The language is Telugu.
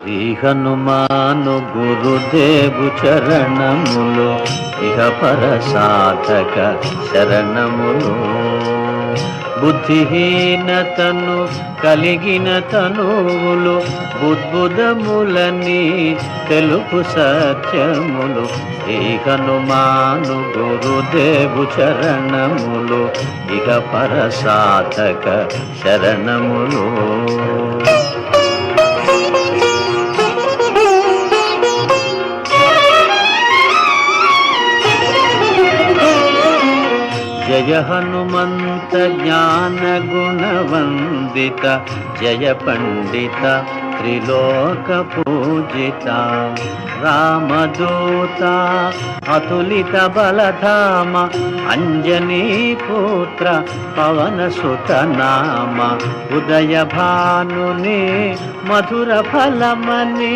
శ్రీ హనుమాను గురుదేవు చరణములు ఇహ పర సాధక శరణములు. బుద్ధిహీనతను కలిగిన తనువులు బుద్బుదములని తెలుపు సత్యములు. శ్రీ హనుమాను గురుదేవు చరణములు ఇహ పర సాధక శరణములు. జయ హనుమంత జ్ఞాన గుణవందిత జయ పండిత త్రిలోక పూజిత రామదూత అతులిత బలధామ అంజనీ పుత్ర పవన సుత నామ ఉదయ భానుని మధుర ఫలమని